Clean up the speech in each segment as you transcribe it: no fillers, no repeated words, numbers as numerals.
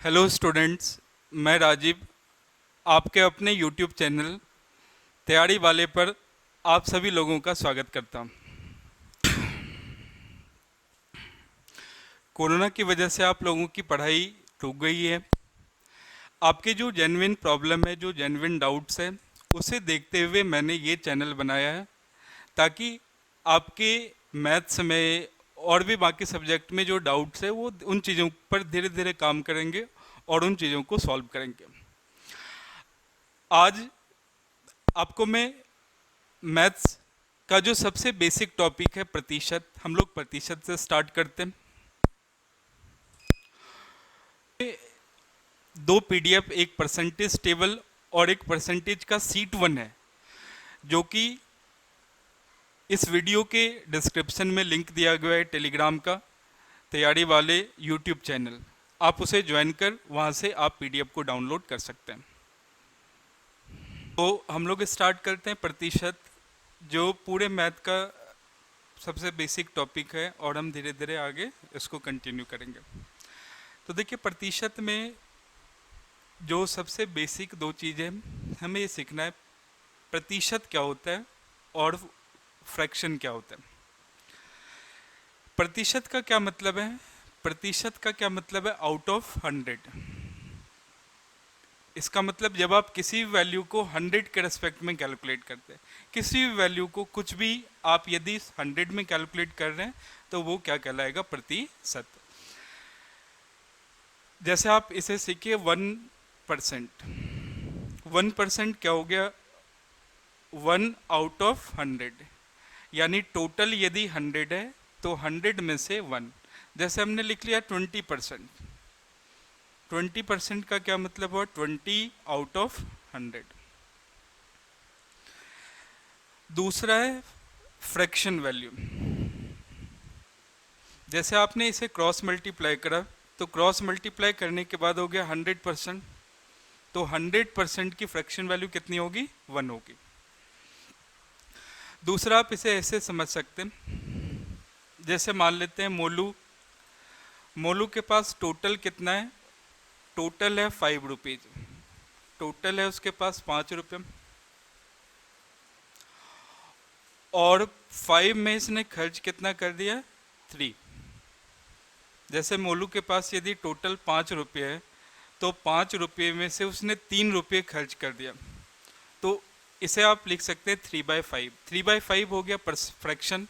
Hello students, मैं राजीव आपके अपने यूट्यूब चैनल तैयारी वाले पर आप सभी लोगों का स्वागत करता हूं। कोरोना की वजह से आप लोगों की पढ़ाई रुक गई है। आपके जो जेन्युइन प्रॉब्लम है, जो जेन्युइन डाउट्स हैं, उसे देखते हुए मैंने ये चैनल बनाया है ताकि आपके मैथ्स में और भी बाकी सब्जेक्ट में जो डाउट्स है वो उन चीज़ों पर धीरे धीरे काम करेंगे और उन चीज़ों को सॉल्व करेंगे। आज आपको मैं मैथ्स का जो सबसे बेसिक टॉपिक है प्रतिशत, हम लोग प्रतिशत से स्टार्ट करते हैं। दो पीडीएफ, एक परसेंटेज टेबल और एक परसेंटेज का सीट 1 है, जो कि इस वीडियो के डिस्क्रिप्शन में लिंक दिया गया है टेलीग्राम का, तैयारी वाले यूट्यूब चैनल। आप उसे ज्वाइन कर वहाँ से आप पीडीएफ को डाउनलोड कर सकते हैं। तो हम लोग स्टार्ट करते हैं प्रतिशत, जो पूरे मैथ का सबसे बेसिक टॉपिक है और हम धीरे धीरे आगे इसको कंटिन्यू करेंगे। तो देखिए, प्रतिशत में जो सबसे बेसिक दो चीज़ें हमें ये सीखना है, प्रतिशत क्या होता है और फ्रैक्शन क्या होता है। प्रतिशत का क्या मतलब है? प्रतिशत का क्या मतलब है? Out of 100। इसका मतलब जब आप किसी भी वैल्यू को 100 के रेस्पेक्ट में कैलकुलेट करते हैं, किसी भी वैल्यू को कुछ भी आप यदि 100 में कैलकुलेट कर रहे हैं तो वो क्या कहलाएगा? प्रतिशत। जैसे आप इसे सीखिए 1%। 1% क्या हो गया? 1 आउट ऑफ 100, यानी टोटल यदि 100 है तो 100 में से 1। जैसे हमने लिख लिया 20%। 20% का क्या मतलब हुआ? 20 आउट ऑफ 100। दूसरा है फ्रैक्शन वैल्यू। जैसे आपने इसे क्रॉस मल्टीप्लाई करा तो क्रॉस मल्टीप्लाई करने के बाद हो गया 100%, तो 100% की फ्रैक्शन वैल्यू कितनी होगी? 1 होगी। दूसरा आप इसे ऐसे समझ सकते हैं, जैसे मान लेते हैं मोलू। मोलू के पास टोटल कितना है? टोटल है 5 रुपीज। टोटल है उसके पास 5 रुपये, और 5 में इसने खर्च कितना कर दिया? 3। जैसे मोलू के पास यदि टोटल 5 रुपये है तो 5 रुपये में से उसने 3 रुपये खर्च कर दिया, तो इसे आप लिख सकते हैं 3/5। 3/5 हो गया फ्रैक्शन।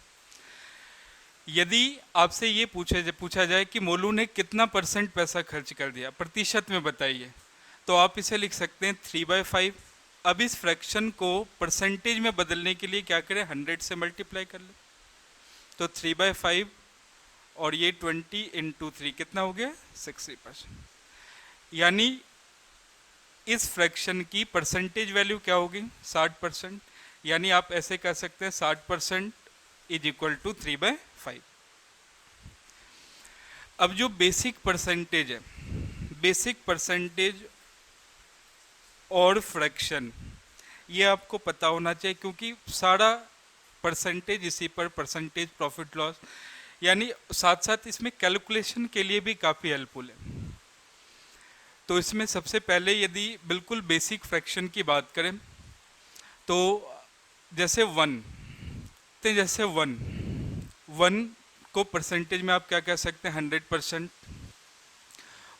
यदि आपसे ये पूछा जाए कि मोलू ने कितना परसेंट पैसा खर्च कर दिया, प्रतिशत में बताइए, तो आप इसे लिख सकते हैं 3/5। अब इस फ्रैक्शन को परसेंटेज में बदलने के लिए क्या करें? 100 से मल्टीप्लाई कर लें, तो 3/5 और ये 20 इंटू 3 कितना हो गया? 60%। यानी इस फ्रैक्शन की परसेंटेज वैल्यू क्या होगी? 60%। यानी आप ऐसे कह सकते हैं 60% इज इक्वल टू 3/5। अब जो बेसिक परसेंटेज है, बेसिक परसेंटेज और फ्रैक्शन, ये आपको पता होना चाहिए, क्योंकि सारा परसेंटेज इसी पर, परसेंटेज प्रॉफिट लॉस, यानी साथ साथ इसमें कैलकुलेशन के लिए भी काफ़ी हेल्पफुल है। तो इसमें सबसे पहले यदि बिल्कुल बेसिक फ्रैक्शन की बात करें तो जैसे 1, तो जैसे 1 को परसेंटेज में आप क्या कह सकते हैं? 100%।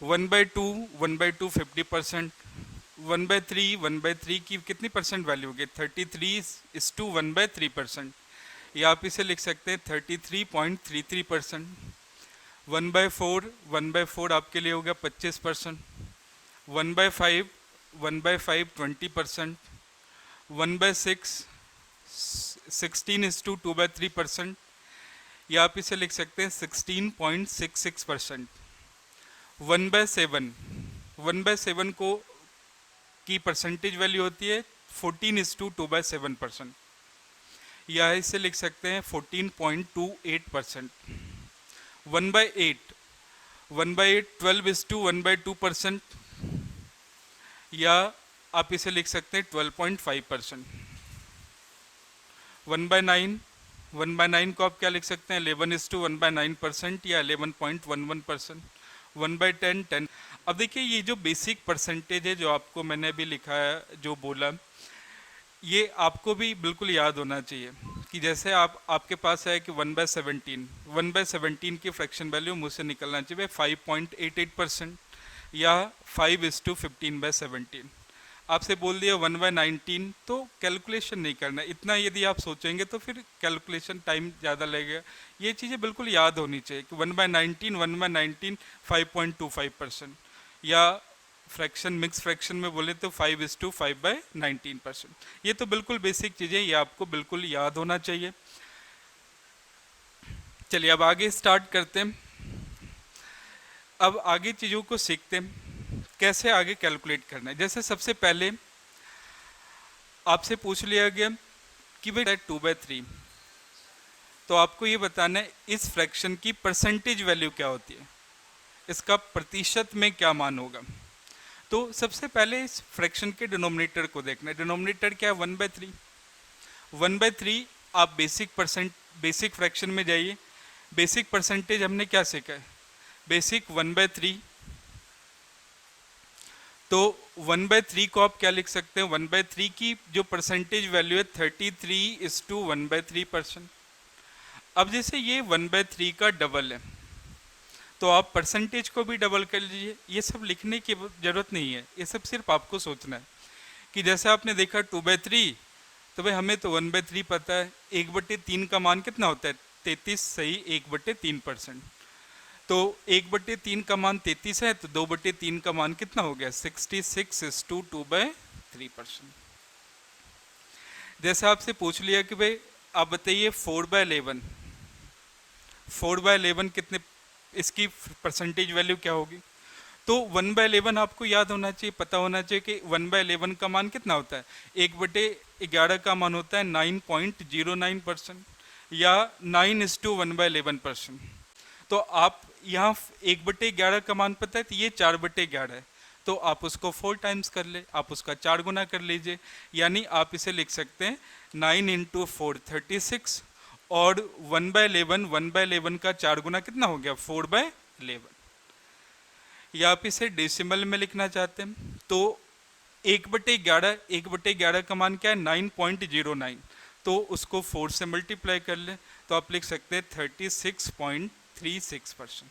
1/2, 1/2 50%। 1/3, 1/3 की कितनी परसेंट वैल्यू होगी? 33:1/3%। या आप इसे लिख सकते हैं 33.33%। 1/4, 1/4 आपके लिए हो गया 25%। 1/5, 1/5 20%। 1/6 16:2/3%। या आप इसे लिख सकते हैं 16.66%। 1/7, 1/7 को की परसेंटेज वैल्यू होती है 14:2/7%। या इसे लिख सकते हैं 14.28%। 1/8, 1/8 12:1/2%। या आप इसे लिख सकते हैं 12.5%। 1/9, 1/9 को आप क्या लिख सकते हैं? 11:1/9% या 11.11%। 1/10, 10। अब देखिए ये जो बेसिक परसेंटेज है जो आपको मैंने अभी लिखा है जो बोला, ये आपको भी बिल्कुल याद होना चाहिए कि जैसे आपके पास है कि 1/17 की फ्रैक्शन वैल्यू मुझसे निकलना चाहिए 5.88% या 5:15/17। आपसे बोल दिया 1/19, तो कैलकुलेशन नहीं करना, इतना यदि आप सोचेंगे तो फिर कैलकुलेशन टाइम ज़्यादा लगेगा। ये चीज़ें बिल्कुल याद होनी चाहिए कि 1/19 5.25%, या फ्रैक्शन मिक्स फ्रैक्शन में बोले तो 5:5/19%। ये तो बिल्कुल बेसिक चीज़ें, ये आपको बिल्कुल याद होना चाहिए। चलिए अब आगे स्टार्ट करते हैं। अब आगे चीज़ों को सीखते हैं कैसे आगे कैलकुलेट करना है। जैसे सबसे पहले आपसे पूछ लिया गया कि भाई 2/3, तो आपको ये बताना है इस फ्रैक्शन की परसेंटेज वैल्यू क्या होती है, इसका प्रतिशत में क्या मान होगा। तो सबसे पहले इस फ्रैक्शन के डिनोमिनेटर को देखना है। डिनोमिनेटर क्या है? 1/3। 1/3 आप बेसिक फ्रैक्शन में जाइए। बेसिक परसेंटेज हमने क्या सीखा है? बेसिक 1/3। तो 1/3 को आप क्या लिख सकते हैं? 1/3 की जो परसेंटेज वैल्यू है 33:1/3%। अब जैसे ये 1/3 का डबल है, तो आप परसेंटेज को भी डबल कर लीजिए। ये सब लिखने की जरूरत नहीं है, ये सब सिर्फ आपको सोचना है कि जैसे आपने देखा 2/3, तो भाई हमें तो 1/3 पता है। 1/3 का मान कितना होता है? 33, सही, 1/3%। तो 1/3 का मान 33 है, तो 2/3 का मान कितना हो गया? 66:2/3%। जैसे आपसे पूछ लिया कि भाई आप बताइए 4/11, 4/11 कितने, इसकी परसेंटेज वैल्यू क्या होगी? तो 1/11 आपको याद होना चाहिए, पता होना चाहिए कि 1/11 का मान कितना होता है? 1/11 का मान होता है 9.09%, या 9:1/11%। तो आप यहाँ 1/11 का मान पता है, तो ये 4/11 है, तो आप उसको 4 टाइम्स कर ले, आप उसका 4 गुना कर लीजिए। यानी आप इसे लिख सकते हैं 9 × 4 36, और 1/11 का 4 गुना कितना हो गया? 4/11। या आप इसे डेसिमल में लिखना चाहते हैं तो 1/11 का मान क्या है? 9.09, तो उसको 4 से मल्टीप्लाई कर लें, तो आप लिख सकते हैं 36.36%।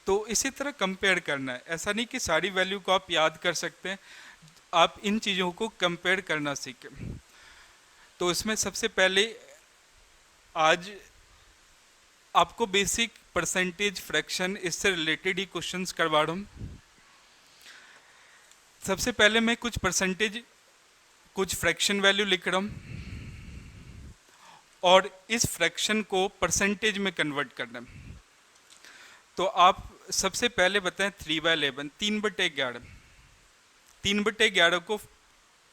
तो इसी तरह कंपेयर करना है, ऐसा नहीं कि सारी वैल्यू को आप याद कर सकते हैं, आप इन चीज़ों को कंपेयर करना सीखें। तो इसमें सबसे पहले आज आपको बेसिक परसेंटेज फ्रैक्शन इससे रिलेटेड ही क्वेश्चंस करवा रहा हूँ। सबसे पहले मैं कुछ फ्रैक्शन वैल्यू लिख रहा हूँ, और इस फ्रैक्शन को परसेंटेज में कन्वर्ट करना है। तो आप सबसे पहले बताएं 3/11, 3/11, 3/11 को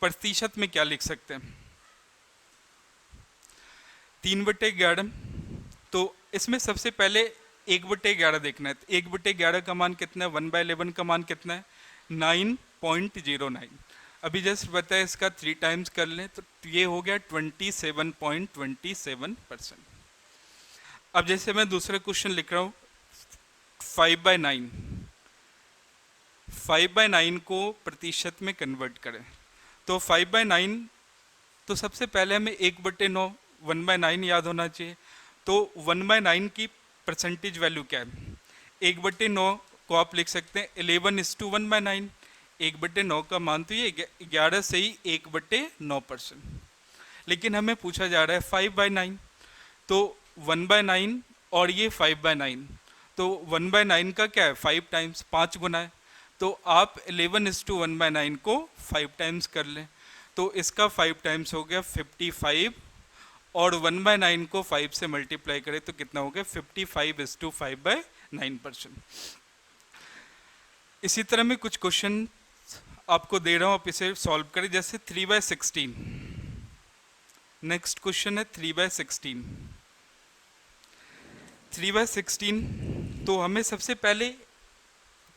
प्रतिशत में क्या लिख सकते हैं? 3/11, तो इसमें सबसे पहले 1/11 देखना है। 1/11 का मान कितना है? 1/11 का मान कितना है? 9.09। अभी जस्ट बताया, इसका 3 टाइम्स कर लें तो ये हो गया 27.27%। अब जैसे मैं दूसरा क्वेश्चन लिख रहा हूँ 5/9, 5/9 को प्रतिशत में कन्वर्ट करें। तो 5/9, तो सबसे पहले हमें 1/9, 1/9 याद होना चाहिए। तो 1/9 की परसेंटेज वैल्यू क्या है? 1/9 को आप लिख सकते हैं 11:1/9। 1/9 का मान तो ये 11 से ही 1/9%, लेकिन हमें पूछा जा रहा है 5/9, तो 1/9 और ये 5/9, तो 1/9 का क्या है? 5 टाइम्स, 5 गुना है। तो आप 11:1/9 को 5 टाइम्स कर लें, तो इसका 5 टाइम्स हो गया 55, और 1/9 को 5 से मल्टीप्लाई करें तो कितना हो गया? 55:5/9%। इसी तरह मैं कुछ क्वेश्चन आपको दे रहा हूँ, आप इसे सॉल्व करें। जैसे 3/16, नेक्स्ट क्वेश्चन है 3/16। 3/16, तो हमें सबसे पहले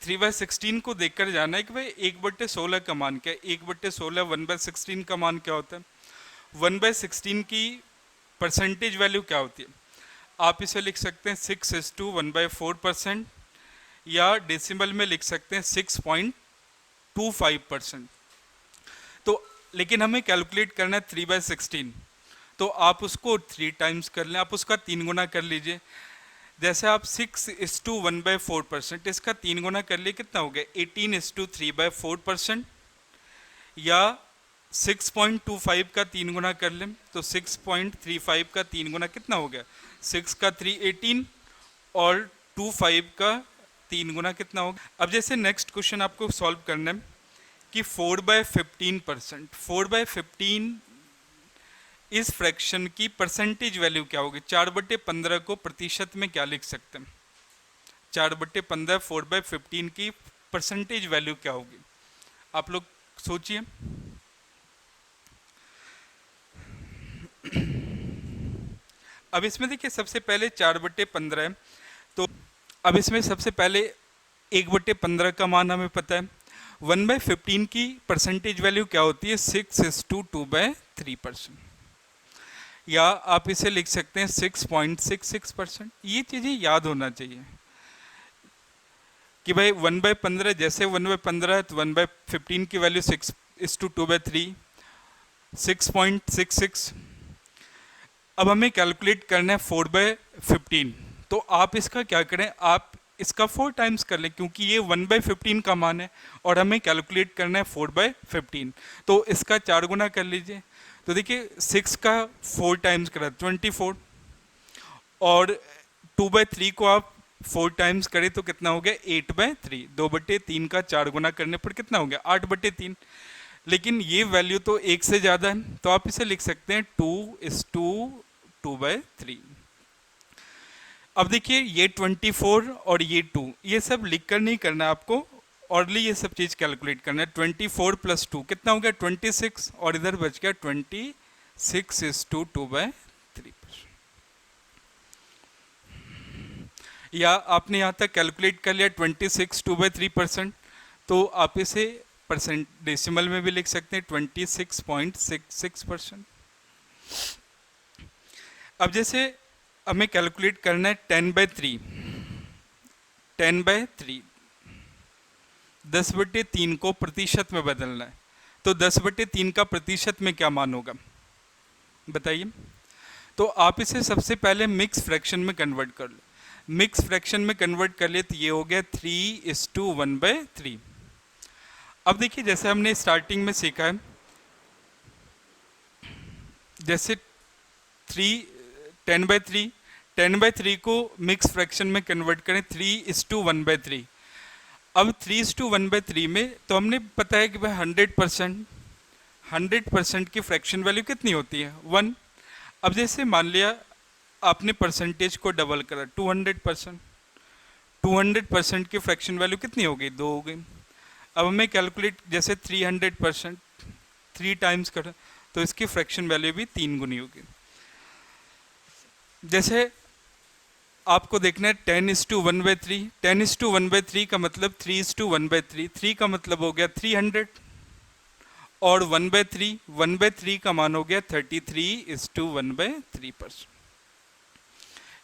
3/16 को देखकर जाना है कि भाई 1/16 का मान क्या है। 1/16 1/16 का मान क्या होता है? 1/16 की परसेंटेज वैल्यू क्या होती है? आप इसे लिख सकते हैं 6:1/4%, या डेसिमल में लिख सकते हैं 6.25%। तो लेकिन हमें कैलकुलेट करना है 3/16, तो आप उसको 3 टाइम्स कर लें, आप उसका 3 गुना कर लीजिए। जैसे आप 6:1/4%, इसका 3 गुना कर लिए, कितना हो गया 18:3/4%, या 6.25 का 3 गुना कर लें तो 6.35 का 3 गुना कितना हो गया 6 का 3 18, और 25 का 3 गुना कितना होगा। अब जैसे नेक्स्ट क्वेश्चन आपको सॉल्व करना है कि 4/15%, 4/15 इस फ्रैक्शन की परसेंटेज वैल्यू क्या होगी। 4/15 को प्रतिशत में क्या लिख सकते हैं, 4/15 4/15 की परसेंटेज वैल्यू क्या होगी, आप लोग सोचिए। अब इसमें देखिए सबसे पहले 4/15 है, तो अब इसमें सबसे पहले 1/15 का मान हमें पता है। 1/15 की परसेंटेज वैल्यू क्या होती है 6:2/3%, या आप इसे लिख सकते हैं 6.66%। ये चीज़ें याद होना चाहिए कि भाई 1/15 जैसे 1/15 है तो 1/15 की वैल्यू 6:2/3, 6.66। अब हमें कैलकुलेट करना है 4/15, तो आप इसका क्या करें, आप इसका 4 टाइम्स कर लें, क्योंकि ये 1/15 का मान है और हमें कैलकुलेट करना है 4/15, तो इसका 4 गुना कर लीजिए। तो देखिए 6 का 4 टाइम्स करा 24, और 2/3 को आप 4 टाइम्स करें तो कितना हो गया 8/3, 2/3 का 4 गुना करने पर कितना हो गया 8/3। लेकिन ये वैल्यू तो 1 से ज़्यादा है, तो आप इसे लिख सकते हैं 2:2/3। अब देखिए ये 24 और ये 2, ये सब लिख कर नहीं करना आपको, ऑर्डरली ये सब चीज़ कैलकुलेट करना है। 24 + 2 कितना हो गया 26, और इधर बच गया 26:2/3। या आपने यहाँ तक कैलकुलेट कर लिया 26/2/3%, तो आप इसे परसेंट डेसिमल में भी लिख सकते हैं 26.66%। अब जैसे हमें कैलकुलेट करना है 10/3, 10/3 10/3 को प्रतिशत में बदलना है, तो 10/3 का प्रतिशत में क्या मान होगा बताइए। तो आप इसे सबसे पहले मिक्स फ्रैक्शन में कन्वर्ट कर लो, मिक्स फ्रैक्शन में कन्वर्ट कर लिए तो ये हो गया 3:1/3। अब देखिए जैसे हमने स्टार्टिंग में सीखा है, जैसे 10/3 को मिक्स फ्रैक्शन में कन्वर्ट करें 3:1/3। अब 3:1/3 में तो हमने पता है कि भाई 100% की फ्रैक्शन वैल्यू कितनी होती है 1। अब जैसे मान लिया आपने परसेंटेज को डबल करा 200%, 200% की फ्रैक्शन वैल्यू कितनी हो गई 2 हो गई। अब हमें कैलकुलेट जैसे 300%, 3 टाइम्स करा तो इसकी फ्रैक्शन वैल्यू भी 3 गुनी होगी। जैसे आपको देखना है 10:1/3, 10:1/3 का मतलब 3:1/3, 3 का मतलब हो गया 300, और 1/3 का मान हो गया 33:1/3%,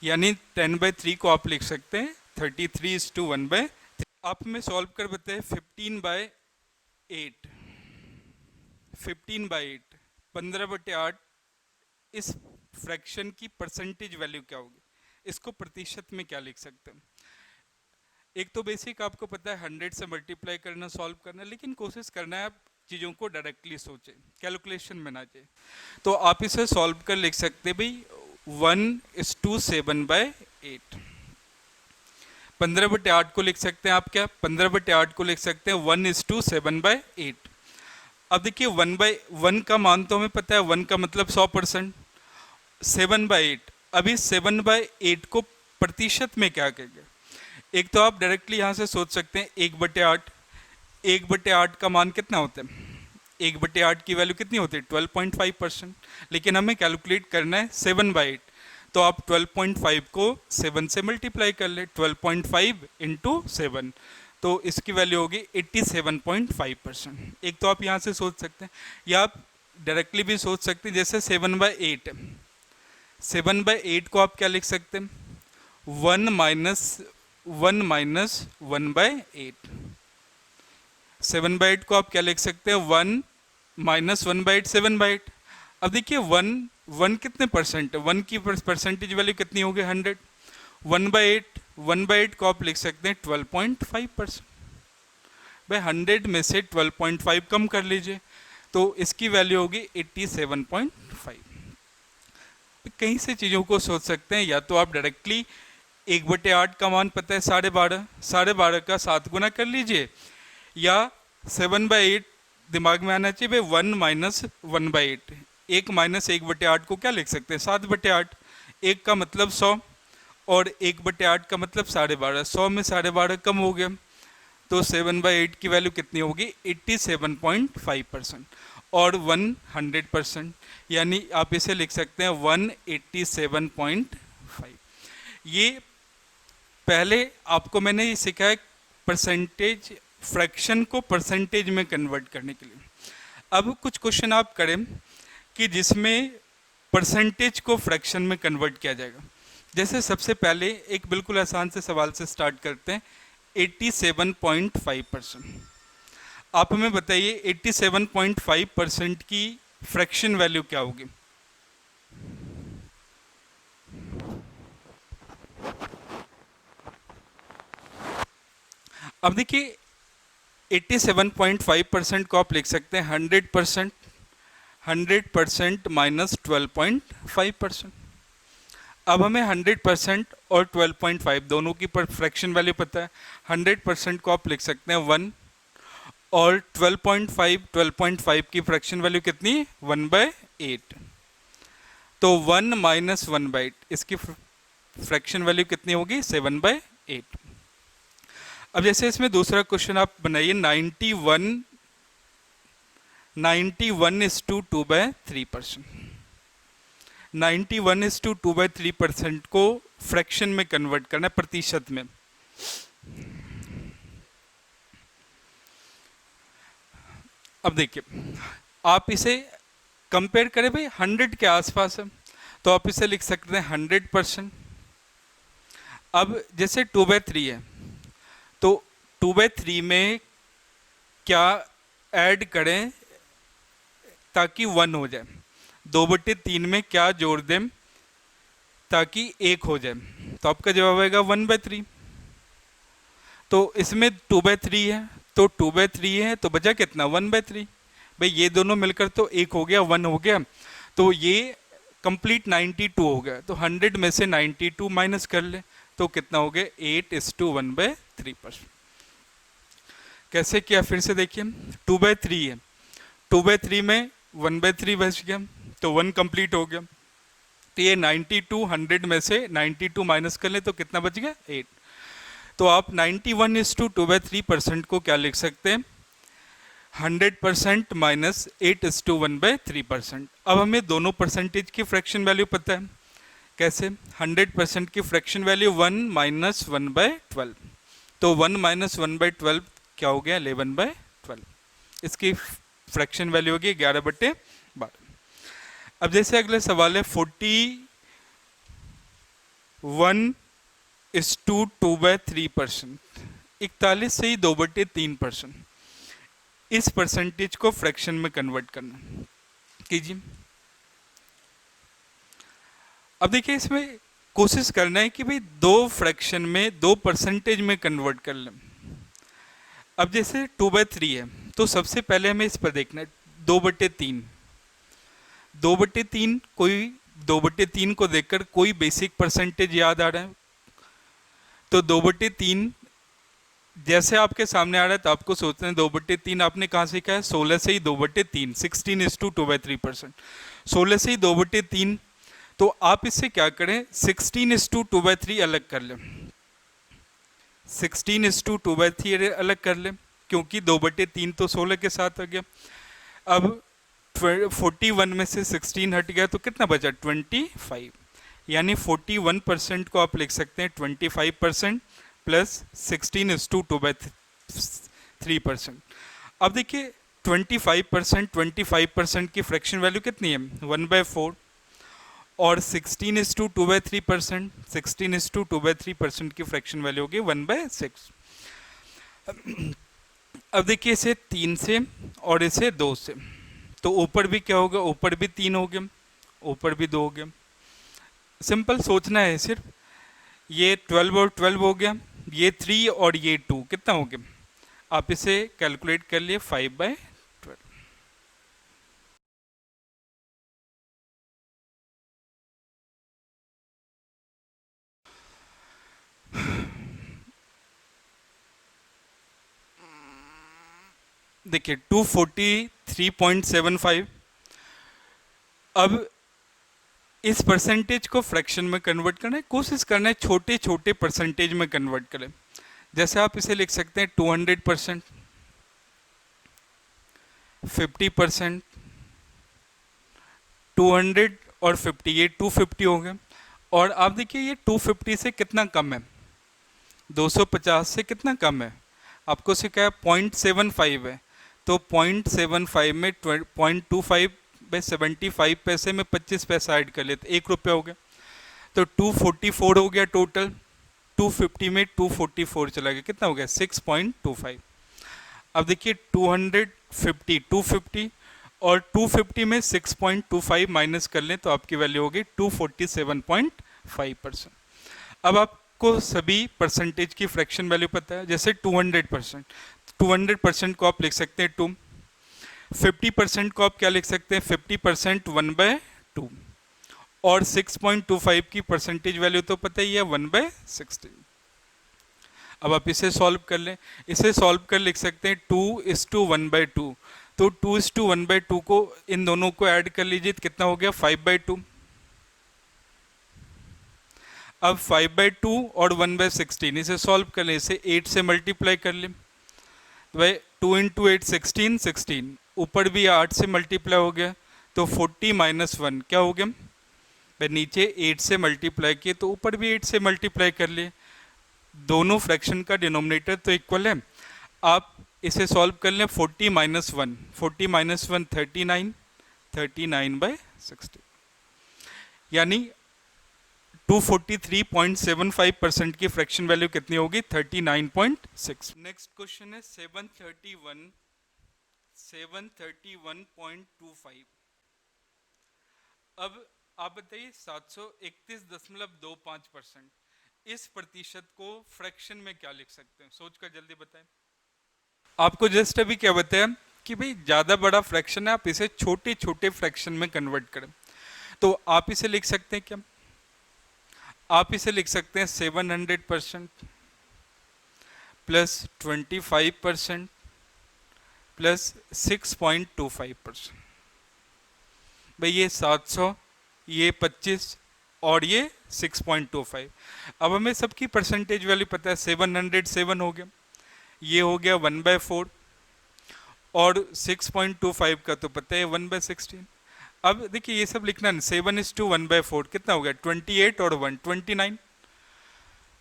यानी 10/3 को आप लिख सकते हैं 33:1/3। आप में सॉल्व कर बताए 15/8, 15/8 15/8 इस फ्रैक्शन की परसेंटेज वैल्यू क्या होगी, इसको प्रतिशत में क्या लिख सकते हैं। एक तो बेसिक आपको पता है 100 से मल्टीप्लाई करना सॉल्व करना, लेकिन कोशिश करना है आप चीज़ों को डायरेक्टली सोचें, कैलकुलेशन में ना जाए। तो आप इसे सॉल्व कर लिख सकते भाई 1:7/8, 15/8 को लिख सकते हैं आप क्या 15/8 को लिख सकते हैं 1:7/8। अब देखिए 1/1 का मान तो हमें पता है, 1 का मतलब 100%, 7/8। अभी 7/8 को प्रतिशत में क्या कहेंगे, एक तो आप डायरेक्टली यहाँ से सोच सकते हैं 1/8, 1/8 का मान कितना होता है 1/8 की वैल्यू कितनी होती है 12.5%, लेकिन हमें कैलकुलेट करना है 7/8, तो आप 12.5 को 7 से मल्टीप्लाई कर ले, 12.5 × 7, तो इसकी वैल्यू होगी 87.5%। एक तो आप यहाँ से सोच सकते हैं, या आप डायरेक्टली भी सोच सकते हैं, जैसे 7/8 7/8 को आप क्या लिख सकते हैं 1 - 1 माइनस 1/8। 7/8 को आप क्या लिख सकते हैं, 1 माइनस 1/8, 7/8। अब देखिए 1 कितने परसेंट है, 1 की परसेंटेज वैल्यू कितनी होगी, 100। 1/8 को आप लिख सकते हैं 12.5%। भाई 100 में से 12.5 कम कर लीजिए तो इसकी वैल्यू होगी 87.5। कहीं से चीज़ों को सोच सकते हैं, या तो आप डायरेक्टली 1/8 का मान पता है 12.5, 12.5 का 7 गुना कर लीजिए, या 7/8 दिमाग में आना चाहिए। भाई 1 माइनस 1/8, 1 माइनस 1/8 को क्या लिख सकते हैं, 7/8। 1 का मतलब 100 और 1/8 का मतलब 12.5। 100 में 12.5 कम हो गया तो 7/8 की वैल्यू कितनी होगी, 87.5%। और 100%, यानी आप इसे लिख सकते हैं 187.5। ये पहले आपको मैंने ये सिखाया परसेंटेज, फ्रैक्शन को परसेंटेज में कन्वर्ट करने के लिए। अब कुछ क्वेश्चन आप करें कि जिसमें परसेंटेज को फ्रैक्शन में कन्वर्ट किया जाएगा। जैसे सबसे पहले एक बिल्कुल आसान से सवाल से स्टार्ट करते हैं, 87.5%। आप हमें बताइए 87.5% की फ्रैक्शन वैल्यू क्या होगी। अब देखिए 87.5% को आप लिख सकते हैं 100%, 100% माइनस 12.5%। अब हमें 100% और 12.5 दोनों की फ्रैक्शन वैल्यू पता है। 100% को आप लिख सकते हैं 1, और 12.5 की फ्रैक्शन वैल्यू कितनी, 1/8। तो 1 माइनस 1/8, इसकी फ्रैक्शन वैल्यू कितनी होगी, 7/8। अब जैसे इसमें दूसरा क्वेश्चन आप बनाइए, 91:2/3%। 91:2/3% को फ्रैक्शन में कन्वर्ट करना है, प्रतिशत में। अब देखिए आप इसे कंपेयर करें, भाई 100 के आसपास है तो आप इसे लिख सकते हैं 100%। अब जैसे 2/3 है तो 2/3 में क्या ऐड करें ताकि 1 हो जाए, 2/3 में क्या जोड़ दें ताकि 1 हो जाए, तो आपका जवाब आएगा 1/3। तो इसमें 2/3 है तो 2/3 है तो बचा कितना, 1/3। भाई ये दोनों मिलकर तो 1 हो गया, 1 हो गया, तो ये कंप्लीट 92 हो गया। तो 100 में से 92 माइनस कर ले तो कितना हो गया, 8:1/3%। कैसे किया, फिर से देखिए, 2/3 है, 2/3 में 1/3 बच गया तो 1 कंप्लीट हो गया। तो ये 92, 100 में से 92 माइनस कर ले तो कितना बच गया, 8। तो आप 91:2/3% को क्या लिख सकते हैं, 100% माइनस 8:1/3%। अब हमें दोनों परसेंटेज की फ्रैक्शन वैल्यू पता है, कैसे, 100% की फ्रैक्शन वैल्यू 1 माइनस 1/12। तो 1 माइनस 1/12 क्या हो गया, 11/12। इसकी फ्रैक्शन वैल्यू होगी 11/12। अब जैसे अगले सवाल है 41:2/3%, 41 से ही 2/3%। इस परसेंटेज को फ्रैक्शन में कन्वर्ट करना कीजिए। अब देखिए इसमें कोशिश करना है कि भाई दो फ्रैक्शन में, दो परसेंटेज में कन्वर्ट कर लें। अब जैसे 2/3 है तो सबसे पहले हमें इस पर देखना है 2/3। 2/3 कोई 2/3 को देखकर कोई बेसिक परसेंटेज याद आ रहा है, तो 2/3 जैसे आपके सामने आ रहा है तो आपको सोचते हैं 2/3 आपने कहाँ सीखा है, 16 से ही 2/3, 16:2/3%। 16 से ही 2/3, तो आप इससे क्या करें, 16:2/3 अलग कर लें, 16:2/3 अलग कर लें, क्योंकि 2/3 तो 16 के साथ आ गया। अब 41 में से 16 हट गया तो कितना बचा, 25। यानी 41% को आप लिख सकते हैं 25% प्लस 16:2/3%। अब देखिए 25% की फ्रैक्शन वैल्यू कितनी है, 1/4। और 16:2/3%, 16:2/3% की फ्रैक्शन वैल्यू होगी 1/6। अब देखिए इसे 3 से और इसे 2 से, तो ऊपर भी क्या होगा, ऊपर भी 3 हो गया, ऊपर भी 2 हो गया। सिंपल सोचना है सिर्फ, ये 12 और 12 हो गया, ये 3 और ये 2 कितना हो गया, आप इसे कैलकुलेट कर लिए 5/12। देखिए 243.75। अब इस परसेंटेज को फ्रैक्शन में कन्वर्ट करना है, कोशिश करना है छोटे छोटे परसेंटेज में कन्वर्ट करें। जैसे आप इसे लिख सकते हैं 200%, 50%, 200 और 50, ये 250 हो गए। और आप देखिए ये 250 से कितना कम है, 250 से कितना कम है, आपको सिखाया 0.75 है, तो 0.75 में 0.25/75 पैसे में 25 पैसा ऐड कर लेते, 1 रुपया हो गया, तो 244 हो गया टोटल। 250 में 244 चला गया, कितना हो गया 6.25। अब देखिए 250 और 250 में 6.25 माइनस कर लें तो आपकी वैल्यू होगी 247.5%। अब आपको सभी परसेंटेज की फ्रैक्शन वैल्यू पता है, जैसे 200%, 200% को आप लिख सकते हैं 2, 50% को आप क्या लिख सकते हैं 50% 1/2, और 6.25 की परसेंटेज वैल्यू तो पता ही है 1/16। अब आप इसे सॉल्व कर लें, इसे सॉल्व कर लिख सकते हैं 2:1/2, तो 2:1/2 को इन दोनों को ऐड कर लीजिए तो कितना हो गया 5/2। अब 5/2 और 1/16 इसे सॉल्व कर लें, इसे 8 से मल्टीप्लाई कर लें, तो भाई 2 × 8 16, 16, ऊपर भी 8 से मल्टीप्लाई हो गया, तो 40 - 1 क्या हो गया, भाई नीचे 8 से मल्टीप्लाई किए तो ऊपर भी 8 से मल्टीप्लाई कर लिए, दोनों फ्रैक्शन का डिनोमिनेटर तो इक्वल है। आप इसे सॉल्व कर लें 40 - 1, 40 - 1 39, 39/60, यानी 243.75% की फ्रैक्शन वैल्यू कितनी होगी 39.6। नेक्स्ट क्वेश्चन है 731.25। अब आप बताइए 731.25%, इस प्रतिशत को फ्रैक्शन में क्या लिख सकते हैं, सोच कर जल्दी बताएं। आपको जस्ट अभी क्या बताया कि भाई ज्यादा बड़ा फ्रैक्शन है, आप इसे छोटे छोटे फ्रैक्शन में कन्वर्ट करें, तो आप इसे लिख सकते हैं क्या, आप इसे लिख सकते हैं 700% प्लस 25% प्लस 6.25%। भाई ये 700, ये 25 और ये 6.25। अब हमें सबकी परसेंटेज वैल्यू पता है, 707 हो गया, ये हो गया 1/4, और 6.25 का तो पता है 1/16। अब देखिए ये सब लिखना है, 7:1/4 कितना हो गया 28 और 1 29,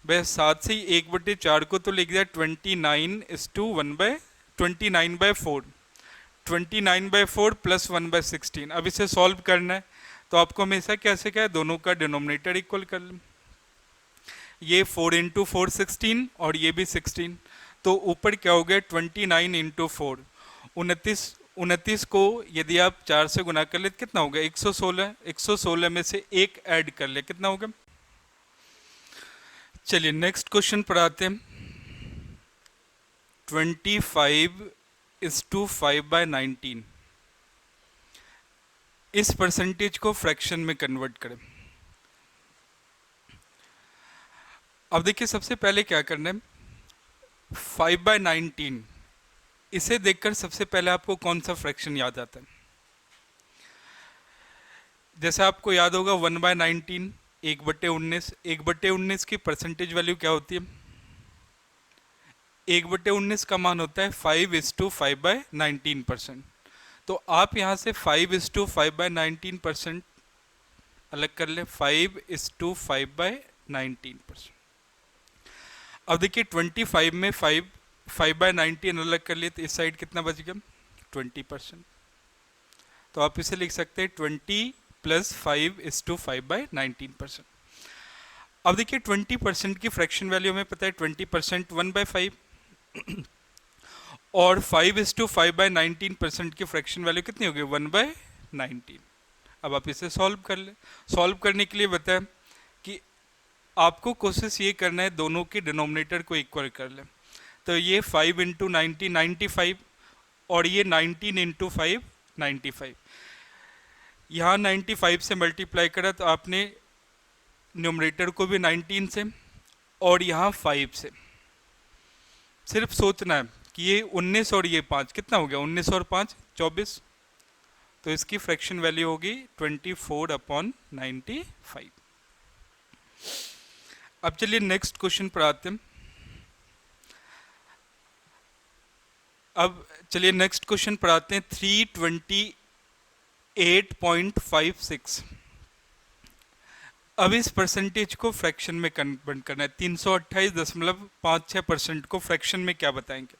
भाई 7 से 1/4 को तो लिख दिया 29:4, 29/4 प्लस 1/16। अब इसे सॉल्व करना है तो आपको हमेशा कैसे क्या है, दोनों का डिनोमिनेटर इक्वल कर लें, ये 4 × 4 16 और ये भी 16, तो ऊपर क्या हो गया 29 × 4 29, 29 को यदि आप 4 से गुना कर ले तो कितना होगा 116, 116 में से 1 ऐड कर ले कितना होगा। चलिए नेक्स्ट क्वेश्चन पर आते हैं, 25:5/19, इस परसेंटेज को फ्रैक्शन में कन्वर्ट करें। अब देखिए सबसे पहले क्या करना है, 5/19 इसे देखकर सबसे पहले आपको कौन सा फ्रैक्शन याद आता है, जैसे आपको याद होगा 1/19 1/19, 1/19 की परसेंटेज वैल्यू क्या होती है, 1/19 का मान होता है 5:5/19%। तो आप यहाँ से 5:5/19% अलग कर ले, 5:5/19%। अब देखिए 25 में 5/19 अलग कर लिए तो इस साइड कितना बच गया 20%, तो आप इसे लिख सकते हैं 20 प्लस 5:5/19%। अब देखिए 20% की फ्रैक्शन वैल्यू हमें पता है 20% 1/5 और 5:5/19% की फ्रैक्शन वैल्यू कितनी होगी 1/19। अब आप इसे सॉल्व कर ले। सॉल्व करने के लिए बताएं कि आपको कोशिश ये करना है दोनों के डिनोमिनेटर को इक्वल कर ले। तो ये 5 इंटू 90 95 और ये 19 इंटू 5 95। यहाँ 95 से मल्टीप्लाई करा तो आपने न्यूमरेटर को भी 19 से और यहाँ 5 से। सिर्फ सोचना है कि ये 19 और ये 5 कितना हो गया 19 और 5 24। तो इसकी फ्रैक्शन वैल्यू होगी 24/95। अब चलिए नेक्स्ट क्वेश्चन पर आते हैं। अब चलिए नेक्स्ट क्वेश्चन पर आते हैं 328.56। अब इस परसेंटेज को फ्रैक्शन में कन्वर्ट करना है। 328.56% को फ्रैक्शन में क्या बताएंगे?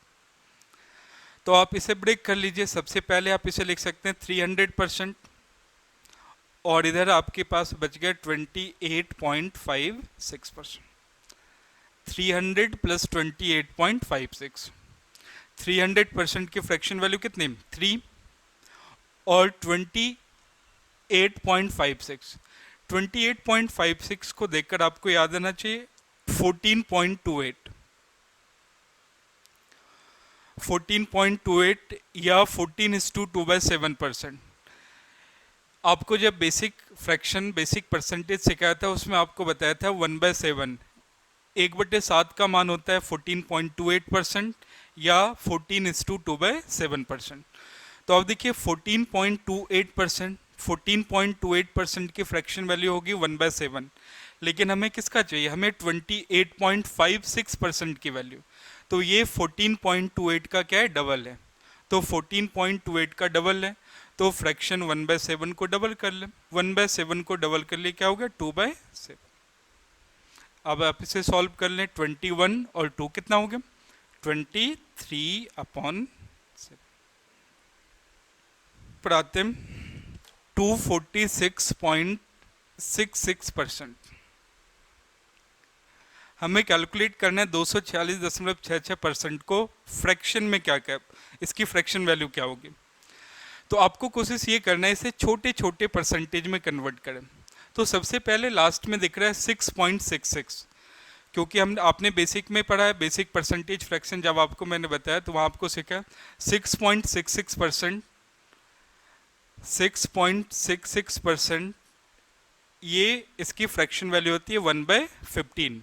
तो आप इसे ब्रेक कर लीजिए। सबसे पहले आप इसे लिख सकते हैं 300% और इधर आपके पास बच गया 28.56%। 300 प्लस 28.56। 300% की फ्रैक्शन वैल्यू कितनी 3 और 28.56। 28.56 को देखकर आपको याद आना चाहिए 14.28। 14.28 या 14:2/7%। आपको जब बेसिक फ्रैक्शन बेसिक परसेंटेज सिखाया था उसमें आपको बताया था 1/7 1/7 का मान होता है 14.28% या 14:2/7%। तो अब देखिए 14.28% की फ्रैक्शन वैल्यू होगी 1/7। लेकिन हमें किसका चाहिए हमें 28.56% की वैल्यू। तो ये 14.28 का क्या है डबल है। तो 14.28 का डबल है तो फ्रैक्शन 1/7 को डबल कर ले। 1/7 को डबल कर ले क्या हो गया 2/7। अब आप इसे सॉल्व कर लें 21 और 2 कितना हो गया 23/7। पर आते हैं 246.66%। हमें कैलकुलेट करना है 246.66% को फ्रैक्शन में क्या क्या इसकी फ्रैक्शन वैल्यू क्या होगी। तो आपको कोशिश ये करना है इसे छोटे छोटे परसेंटेज में कन्वर्ट करें। तो सबसे पहले लास्ट में दिख रहा है 6.66 क्योंकि हम आपने बेसिक में पढ़ा है बेसिक परसेंटेज फ्रैक्शन जब आपको मैंने बताया तो वहाँ आपको सीखा 6.66%। 6.66% ये इसकी फ्रैक्शन वैल्यू होती है 1/15।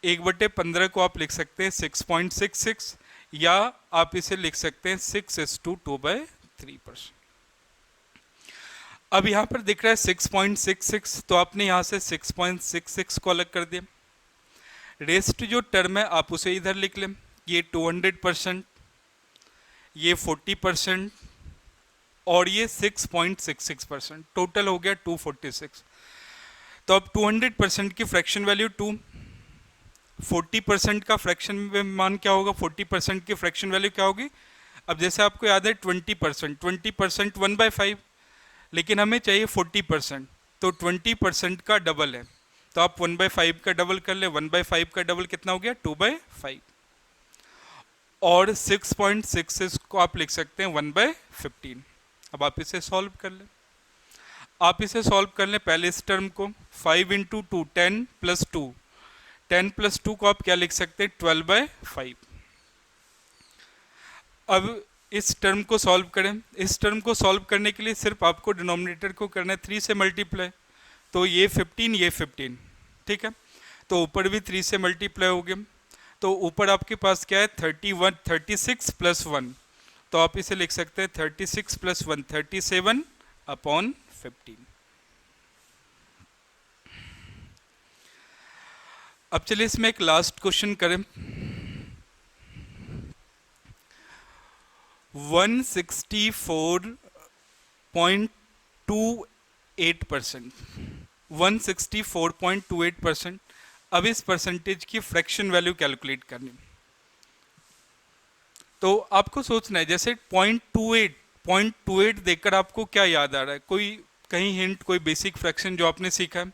1/15 को आप लिख सकते हैं 6.66 या आप इसे लिख सकते हैं 6:2/3%। अब यहाँ पर दिख रहा है 6.66 तो आपने यहाँ से 6.66 को अलग कर दिया। रेस्ट जो टर्म है आप उसे इधर लिख लें। ये 200%, ये 40% और ये 6.66%। टोटल हो गया 246। तो अब 200% की फ्रैक्शन वैल्यू 2, 40% का फ्रैक्शन में मान क्या होगा 40% की फ्रैक्शन वैल्यू क्या होगी। अब जैसे आपको याद है 20% 1/5 लेकिन हमें चाहिए 40% तो 20% का डबल है। तो आप 1/5 का डबल कर ले। 1/5 का डबल कितना हो गया 2/5 और 6.66 को आप लिख सकते हैं 1/15। अब आप इसे सॉल्व कर लें। आप इसे सॉल्व कर लें पहले इस टर्म को 5 इंटू 2 10 प्लस 2 10 प्लस 2 को आप क्या लिख सकते हैं 12/5। अब इस टर्म को सॉल्व करें। इस टर्म को सॉल्व करने के लिए सिर्फ आपको डिनोमिनेटर को करना है 3 से मल्टीप्लाई। तो ये 15 ये 15 ठीक है। तो ऊपर भी 3 से मल्टीप्लाई हो गया। तो ऊपर आपके पास क्या है 36 प्लस 1 तो आप इसे लिख सकते हैं 36 प्लस 1 37/15। अब चलिए इसमें एक लास्ट क्वेश्चन करें। 164.28%। अब इस परसेंटेज की फ्रैक्शन वैल्यू कैलकुलेट करनी। तो आपको सोचना है जैसे 0.28 देकर आपको क्या याद आ रहा है कोई कहीं हिंट, कोई बेसिक फ्रैक्शन जो आपने सीखा है?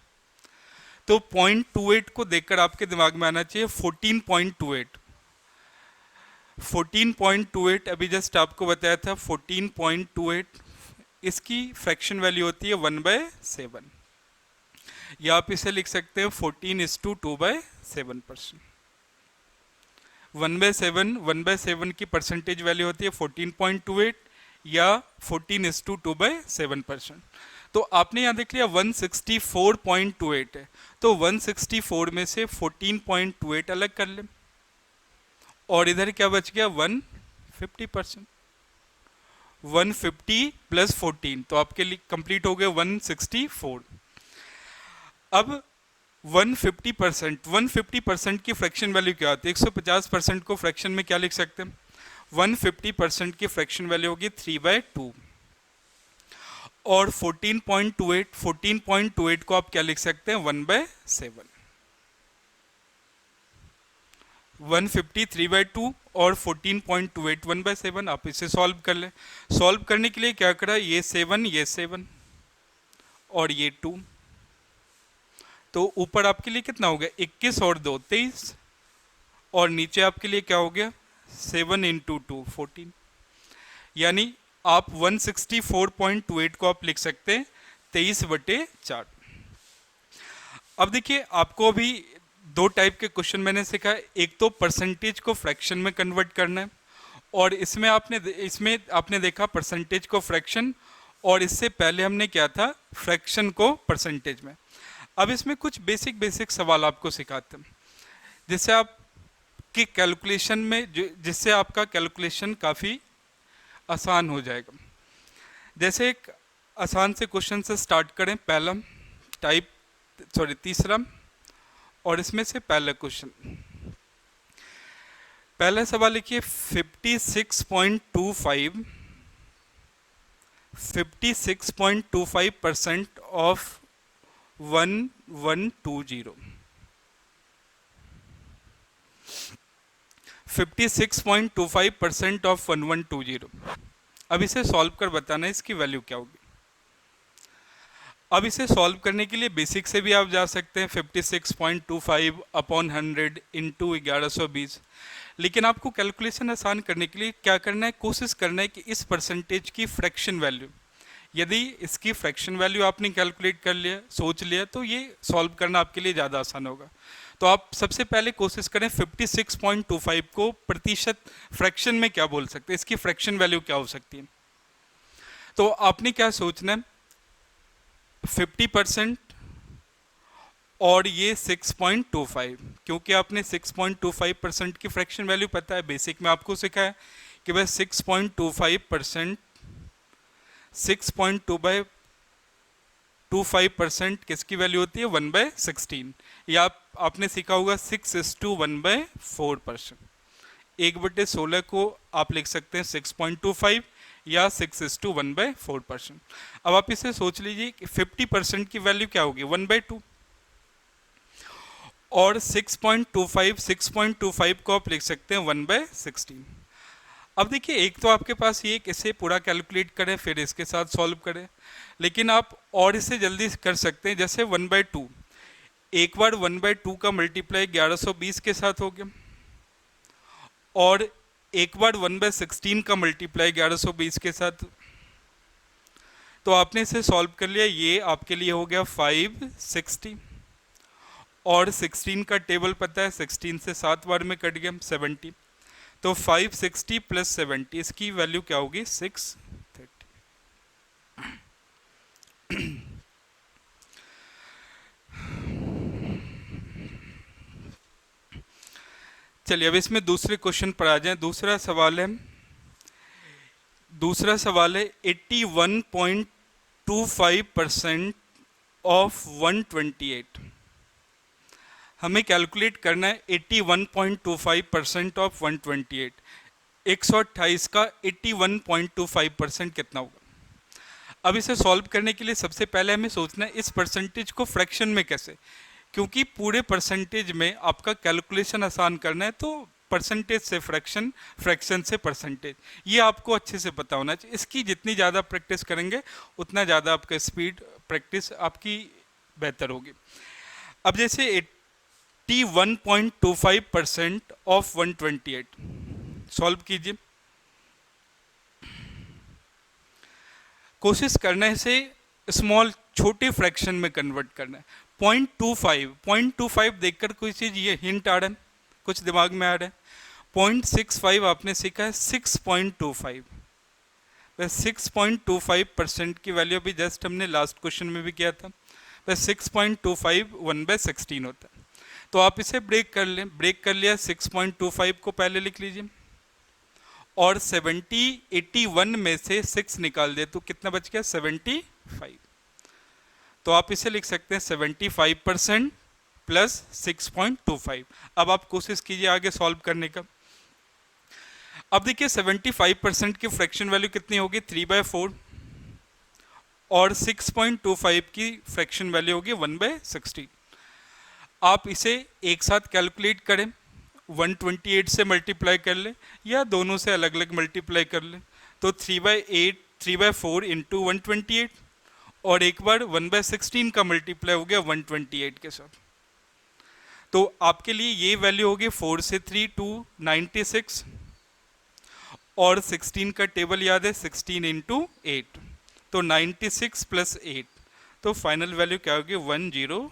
तो 0.28 को देखकर आपके दिमाग में आना चाहिए 14.28। 14.28 अभी जस्ट आपको बताया था 14.28, इसकी फ्रैक्शन वैल्यू होती है 1/7, या आप इसे लिख सकते हैं 14:2/7%। 1/7 की परसेंटेज वैल्यू होती है 14.28 या 14:2/7%। तो आपने यहाँ देख लिया 164.28 है, तो 164 में से 14.28 अलग कर ले, और इधर क्या बच गया 150%। 150 प्लस 14 तो आपके लिए कंप्लीट हो गया 164। अब 150% की फ्रैक्शन वैल्यू क्या होती है? 150% को फ्रैक्शन में क्या लिख सकते हैं? 150% की फ्रैक्शन वैल्यू होगी 3/2, और 14.28 को आप क्या लिख सकते हैं? 1/7। 150 3/2 और 14.28 1/7। आप इसे सॉल्व कर लें। सॉल्व करने के लिए क्या करा? ये 7 और ये 2, तो ऊपर आपके लिए कितना हो गया? 21 और 2 23, और नीचे आपके लिए क्या हो गया? 7 × 2 14। यानी आप 164.28 को आप लिख सकते हैं 23/4। अब देखिए, आपको अभी दो टाइप के क्वेश्चन मैंने सिखाया। एक तो परसेंटेज को फ्रैक्शन में कन्वर्ट करना है, और इसमें आपने देखा परसेंटेज को फ्रैक्शन, और इससे पहले हमने क्या था? फ्रैक्शन को परसेंटेज में। अब इसमें कुछ बेसिक सवाल आपको सिखाते हैं, जिससे आप की कैलकुलेशन में जिससे आपका कैलकुलेशन काफ़ी आसान हो जाएगा। जैसे एक आसान से क्वेश्चन से स्टार्ट करें। तीसरा, और इसमें से पहला क्वेश्चन, पहला सवाल लिखिए 56.25% ऑफ 1120। 56.25% ऑफ 1120। अब इसे सॉल्व कर बताना है इसकी वैल्यू क्या होगी। अब इसे सॉल्व करने के लिए बेसिक से भी आप जा सकते हैं, 56.25/100 इंटू 1120। लेकिन आपको कैलकुलेशन आसान करने के लिए क्या करना है? कोशिश करना है कि इस परसेंटेज की फ्रैक्शन वैल्यू, यदि इसकी फ्रैक्शन वैल्यू आपने कैलकुलेट कर लिया, सोच लिया, तो ये सॉल्व करना आपके लिए ज़्यादा आसान होगा। तो आप सबसे पहले कोशिश करें 56.25 को प्रतिशत फ्रैक्शन में क्या बोल सकते हैं, इसकी फ्रैक्शन वैल्यू क्या हो सकती है। तो आपने क्या सोचना है? 50% और ये 6.25, क्योंकि आपने 6.25% की फ्रैक्शन वैल्यू पता है, बेसिक में आपको सिखाया कि भाई 6.25% 6.25% किसकी वैल्यू होती है? 1/16, या आपने सीखा होगा 6:1/4%। 1/16 को आप लिख सकते हैं 6.25 या 6:1/4%। अब आप इसे सोच लीजिए कि 50% की वैल्यू क्या होगी? 1/2, और 6.25 को आप लिख सकते हैं 1/16। अब देखिए, एक तो आपके पास ये इसे पूरा कैलकुलेट करें फिर इसके साथ सॉल्व करें, लेकिन आप और इसे जल्दी कर सकते हैं। जैसे 1/2, एक बार 1/2 का मल्टीप्लाई 1120 के साथ हो गया, और एक बार 1/16 का मल्टीप्लाई 1120 के साथ, तो आपने इसे सॉल्व कर लिया। ये आपके लिए हो गया 560, और 16 का टेबल पता है, 16 से 7 बार में कट गया 70, तो 560 प्लस 70 इसकी वैल्यू क्या होगी? 630। चलिए अब इसमें दूसरे क्वेश्चन पर आ जाएं। दूसरा सवाल है 81.25% ऑफ 128। हमें कैलकुलेट करना है 81.25% ऑफ 128। 128 का 81.25% कितना होगा? अब इसे सॉल्व करने के लिए सबसे पहले हमें सोचना है इस परसेंटेज को फ्रैक्शन में कैसे, क्योंकि पूरे परसेंटेज में आपका कैलकुलेशन आसान करना है, तो परसेंटेज से फ्रैक्शन, फ्रैक्शन से परसेंटेज, ये आपको अच्छे से पता होना चाहिए। इसकी जितनी ज़्यादा प्रैक्टिस करेंगे उतना ज़्यादा आपका स्पीड प्रैक्टिस आपकी बेहतर होगी। अब जैसे 81.25% ऑफ 128 सॉल्व कीजिए। कोशिश करने से स्मॉल छोटे फ्रैक्शन में कन्वर्ट करना है। 0.25 देखकर कोई चीज़ ये हिंट आ रहा है, कुछ दिमाग में आ रहा है। 0.65 आपने सीखा है, 6.25 बस 6.25% की वैल्यू अभी जस्ट हमने लास्ट क्वेश्चन में भी किया था। बस 6.25 1/16 होता है। तो आप इसे ब्रेक कर लें, ब्रेक कर लिया, 6.25 को पहले लिख लीजिए और 81 में से 6 निकाल दे तो कितना बच गया 75। तो आप इसे लिख सकते हैं 75% प्लस 6.25। अब आप कोशिश कीजिए आगे सॉल्व करने का। अब देखिए 75% की फ्रैक्शन वैल्यू कितनी होगी 3/4 और 6.25 की फ्रैक्शन वैल्यू होगी 1/60। आप इसे एक साथ कैलकुलेट करें, 128 से मल्टीप्लाई कर ले या दोनों से अलग अलग मल्टीप्लाई कर ले। तो 3/4 इंटू 128 और एक बार 1/16 का मल्टीप्लाई हो गया 128 के साथ। तो आपके लिए ये वैल्यू होगी 4 से 3 296 और 16 का टेबल याद है 16 इंटू 8 तो 96 प्लस 8 तो फाइनल वैल्यू क्या होगी 104।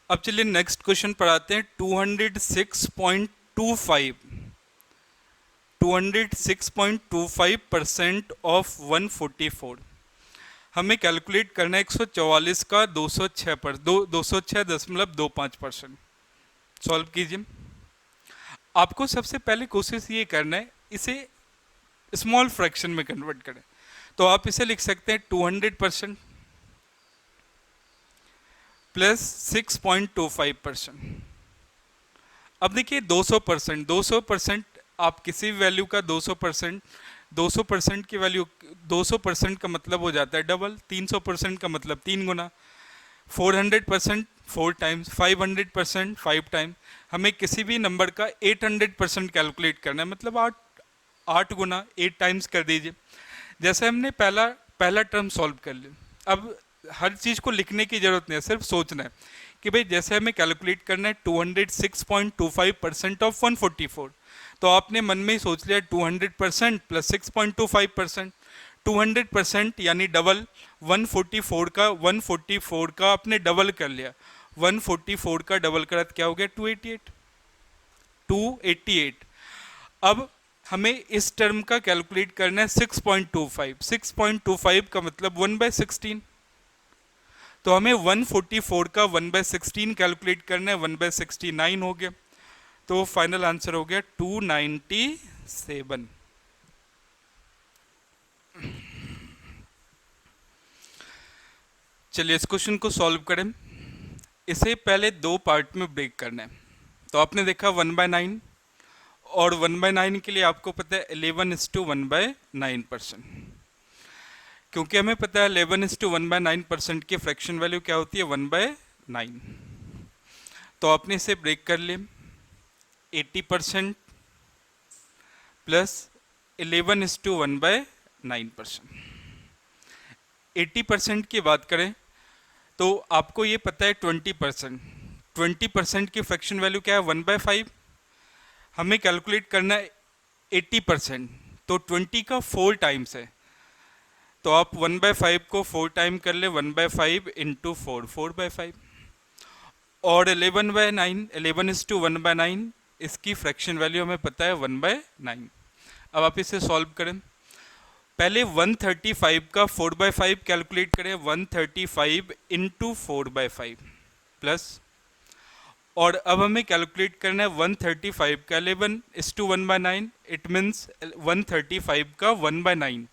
अब चलिए नेक्स्ट क्वेश्चन पढ़ाते हैं। 206.25% ऑफ 144 हमें कैलकुलेट करना है 144 का 206.25%। सॉल्व कीजिए। आपको सबसे पहले कोशिश ये करना है इसे स्मॉल फ्रैक्शन में कन्वर्ट करें। तो आप इसे लिख सकते हैं 200% प्लस 6.25%। अब देखिए 200% आप किसी भी वैल्यू का 200% की वैल्यू 200% का मतलब हो जाता है डबल, 300% का मतलब 3 गुना, 400% 4 टाइम्स, 500% 5 टाइम। हमें किसी भी नंबर का 800% कैलकुलेट करना है, मतलब 8 गुना 8 टाइम्स कर दीजिए। जैसे हमने पहला टर्म सॉल्व कर लिया। अब हर चीज़ को लिखने की जरूरत नहीं है, सिर्फ सोचना है कि भाई जैसे हमें कैलकुलेट करना है 206.25% ऑफ 144 तो आपने मन में ही सोच लिया 200% प्लस 6.25%। 200% यानी डबल, 144 का आपने डबल कर लिया, 144 का डबल करा तो क्या हो गया 288। अब हमें इस टर्म का कैलकुलेट करना है 6.25 का मतलब 1/16। तो हमें 144 का 1/16 कैलकुलेट करना है, 1/69 हो गया। तो फाइनल आंसर हो गया 297। चलिए इस क्वेश्चन को सॉल्व करें। इसे पहले दो पार्ट में ब्रेक करना है। तो आपने देखा 1/9 और 1/9 के लिए आपको पता है 11:1/9%। क्योंकि हमें पता है 11:1/9% की फ्रैक्शन वैल्यू क्या होती है 1/9। तो आपने इसे ब्रेक कर लिया 80% प्लस 11:1/9%। 80% की बात करें तो आपको ये पता है 20% की फ्रैक्शन वैल्यू क्या है 1/5। हमें कैलकुलेट करना है 80%, तो 20 का 4 टाइम्स है। तो आप 1/5 को 4 टाइम कर ले, 1/5 इंटू 4 4/5 और 11/9 इसकी फ्रैक्शन वैल्यू हमें पता है 1/9। अब आप इसे सॉल्व करें। पहले 135 का 4/5 कैलकुलेट करें, 135 इंटू 4/5 प्लस, और अब हमें कैलकुलेट करना है 135 का 11:1/9, इट मीन्स 135 का 1/9,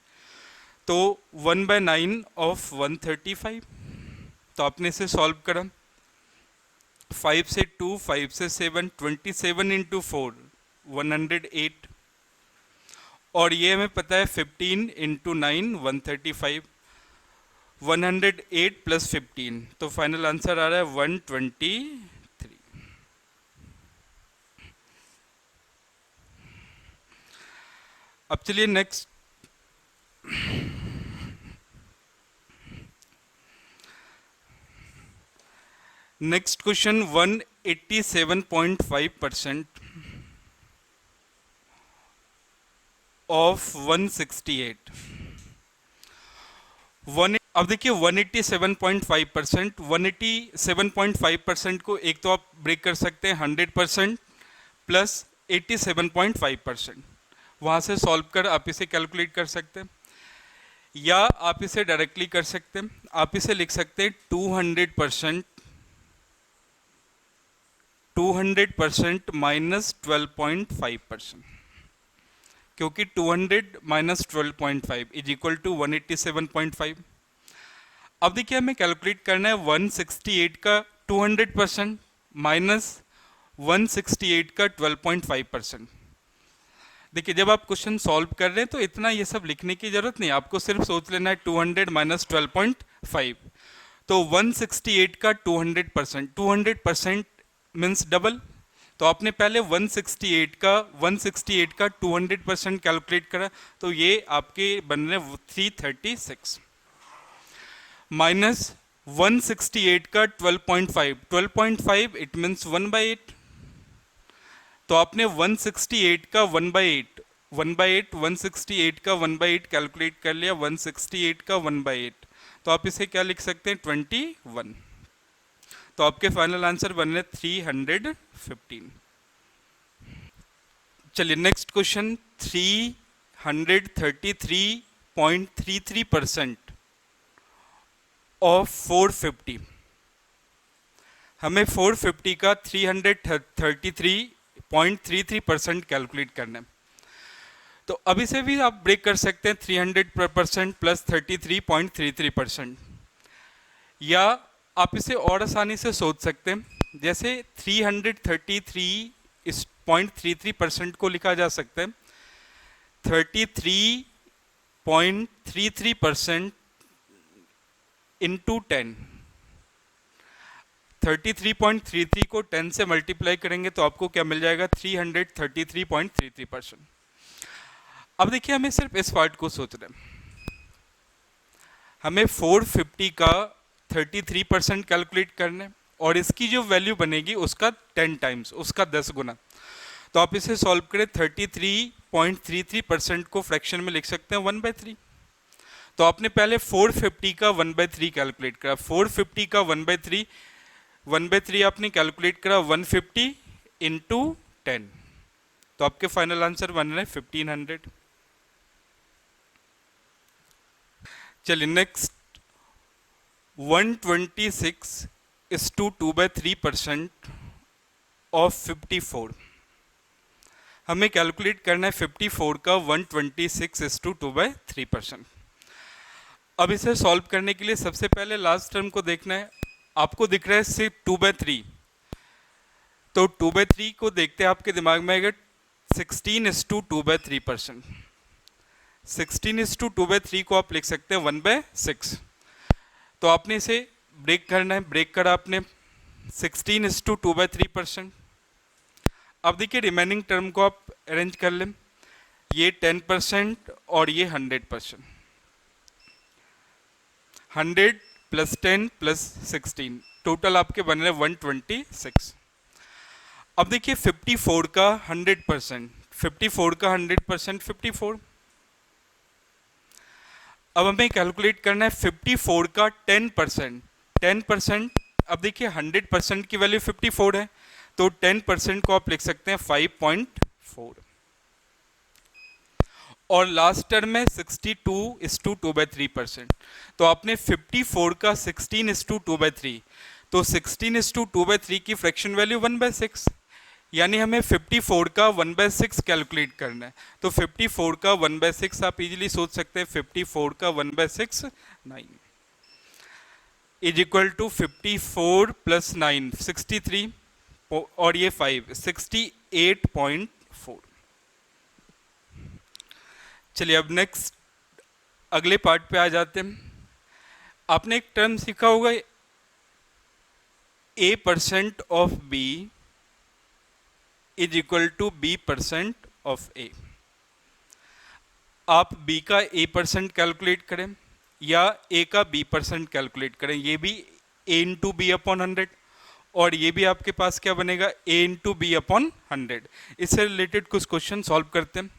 तो 1/9 ऑफ 135। तो आपने इसे सॉल्व करा, 5 से 2, 5 से 7, 27 इंटू 4 108 और ये हमें पता है 15 इंटू 9 135, 108 प्लस 15, तो फाइनल आंसर आ रहा है 123। अब चलिए नेक्स्ट क्वेश्चन। 187.5% ऑफ 168। अब देखिए 187.5%, 187.5% को एक तो आप ब्रेक कर सकते हैं 100% प्लस 87.5%, वहाँ से सॉल्व कर आप इसे कैलकुलेट कर सकते हैं, या आप इसे डायरेक्टली कर सकते हैं। आप इसे लिख सकते हैं 200% माइनस 12.5%, क्योंकि 200 माइनस 12.5 इज इक्वल टू 187.5। अब देखिए हमें कैलकुलेट करना है 168 का 200% माइनस 168 का 12.5%। देखिए जब आप क्वेश्चन सॉल्व कर रहे हैं तो इतना ये सब लिखने की जरूरत नहीं, आपको सिर्फ सोच लेना है 200 माइनस 12.5। तो 168 का 200%, 200% मीन्स डबल, तो आपने पहले 168 का 200% कैलकुलेट करा, तो ये आपके बन रहे 336 माइनस 168 का 12.5, 12.5 इट मीन्स 1/8, तो आपने 168 का 1/8, 1/8 168 का 1/8 कैलकुलेट कर लिया, 168 का 1/8, तो आप इसे क्या लिख सकते हैं 21, तो आपके फाइनल आंसर बन रहे 315। चलिए नेक्स्ट क्वेश्चन। 333.33% ऑफ 450। हमें 450 का 333.33% कैलकुलेट करना है, तो अभी से भी आप ब्रेक कर सकते हैं 300% प्लस 33.33%, या आप इसे और आसानी से सोच सकते हैं, जैसे 333.33% को लिखा जा सकता है 33.33% इंटू 10। 33.33 को 10 से मल्टीप्लाई करेंगे तो आपको क्या मिल जाएगा 333.33%। अब देखिए हमें सिर्फ इस पार्ट को सोचना है, हमें 450 का 33% कैलकुलेट करना है और इसकी जो वैल्यू बनेगी उसका 10 टाइम्स, उसका 10 गुना। तो आप इसे सॉल्व करें 33.33% को फ्रैक्शन में लिख सकते हैं 1/3। तो आपने पहले 450 का 1/3 कैलकुलेट करा, 450 का 1/3 आपने कैलकुलेट करा 150 इंटू 10, तो आपके फाइनल आंसर बन रहे 1500। चलिए नेक्स्ट। 126 is to 2/3% of 54। हमें कैलकुलेट करना है 54 का 126 is to 2/3%। अब इसे सॉल्व करने के लिए सबसे पहले लास्ट टर्म को देखना है, आपको दिख रहा है सिर्फ 2/3, तो 2/3 को देखते हैं आपके दिमाग में आएगा 16 is to 2/3%। 16 is to 2/3 को आप लिख सकते हैं 1/6, तो आपने इसे ब्रेक करना है, ब्रेक करा आपने 16 is to 2/3%। अब देखिए रिमेनिंग टर्म को आप अरेंज कर लें, ये 10% और ये 100%, 100 प्लस 10 प्लस 16, टोटल आपके बन रहे 126। अब देखिए 54 का 100%, 54 का 100% 54। अब हमें कैलकुलेट करना है 54 का 10%, 10%। अब देखिए 100% की वैल्यू 54 है, तो 10% को आप लिख सकते हैं 5.4, और लास्ट टर्म में 62 is to 2/3%, तो आपने 54 का 16 is to 2/3, तो 16 is to 2/3 की फ्रैक्शन वैल्यू 1/6, यानी हमें 54 का 1/6 कैलकुलेट करना है, तो 54 का 1/6 आप इजीली सोच सकते हैं 54 का 1/6 9 इज इक्वल टू 54 प्लस 9 63, और ये 5 68.4। चलिए अब नेक्स्ट अगले पार्ट पे आ जाते हैं। आपने एक टर्म सीखा होगा, A% of B is equal to B% of A। आप B का A% कैलकुलेट करें या A का B% कैलकुलेट करें, ये भी A इंटू बी अपॉन 100, और ये भी आपके पास क्या बनेगा, A इंटू बी अपॉन 100। इससे रिलेटेड कुछ क्वेश्चन सॉल्व करते हैं।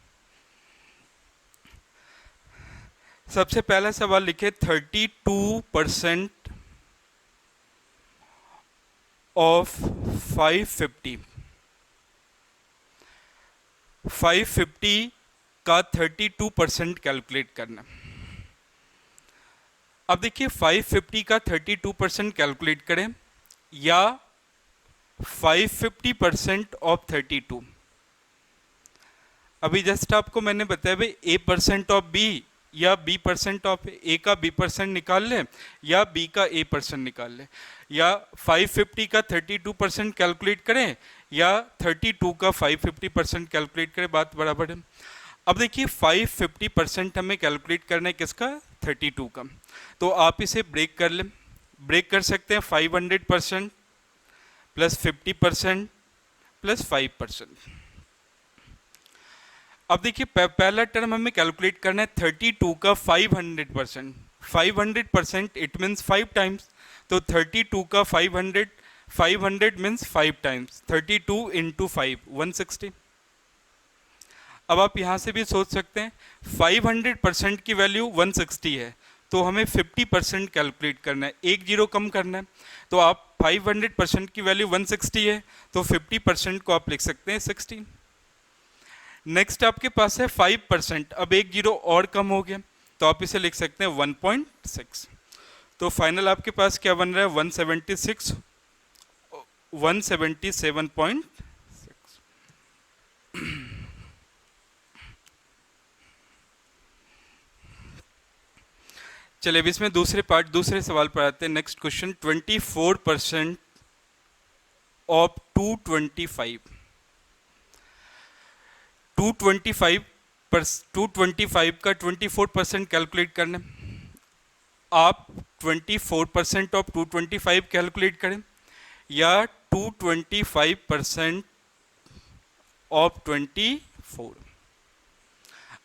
सबसे पहला सवाल लिखे, 32% ऑफ 550। 550 का 32% कैलकुलेट करना। अब देखिए 550 का 32% कैलकुलेट करें या 550% ऑफ 32। अभी जस्ट आपको मैंने बताया भाई A% ऑफ B या B% ऑफ A का B% निकाल लें या B का A% निकाल लें, या 550 का 32% कैलकुलेट करें या 32 का 550% कैलकुलेट करें, बात बराबर है। अब देखिए 550% हमें कैलकुलेट करना है किसका, 32 का। तो आप इसे ब्रेक कर लें, ब्रेक कर सकते हैं 500% प्लस 50% प्लस 5%। अब देखिए पहला टर्म हमें कैलकुलेट करना है 32 का 500%। 500% इट मीन्स 5 टाइम्स, तो 32 का 500, 500 मीन्स 5 टाइम्स, 32 इंटू 5 160। अब आप यहाँ से भी सोच सकते हैं 500% की वैल्यू 160 है, तो हमें 50% कैलकुलेट करना है, एक जीरो कम करना है। तो आप 500% की वैल्यू 160 है, तो 50% को आप लिख सकते हैं 60। नेक्स्ट आपके पास है 5%, अब एक जीरो और कम हो गया, तो आप इसे लिख सकते हैं 1.6। तो फाइनल आपके पास क्या बन रहा है, 176, 177.6। चलिए अब इसमें दूसरे सवाल पर आते हैं। Next question, 24% of 225। 225 का 24% कैलकुलेट करना है। आप 24% ऑफ 225 कैलकुलेट करें या 225% ऑफ 24।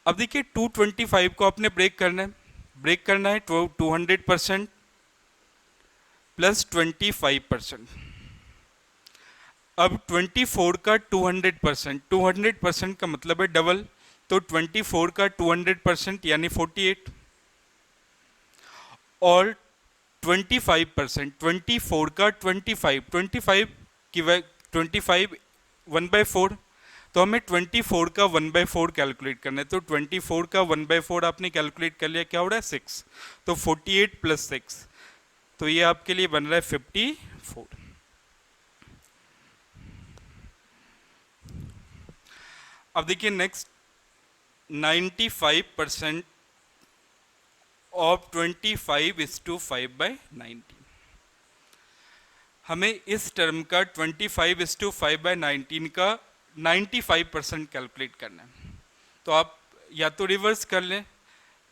अब देखिए 225 को आपने ब्रेक करना है, 200% प्लस 25%। अब 24 का 200%, 200% का मतलब है डबल, तो 24 का 200% यानी 48, और 25%, 24 का 25 की 25 1/4, तो हमें 24 का 1/4 कैलकुलेट करना है। तो 24 का 1/4 आपने कैलकुलेट कर लिया, क्या हो रहा है 6, तो 48 प्लस 6, तो ये आपके लिए बन रहा है 54। अब देखिए नेक्स्ट, 95% ऑफ 25:5/19। हमें इस टर्म का 25:5/19 का 95% कैलकुलेट करना है। तो आप या तो रिवर्स कर लें,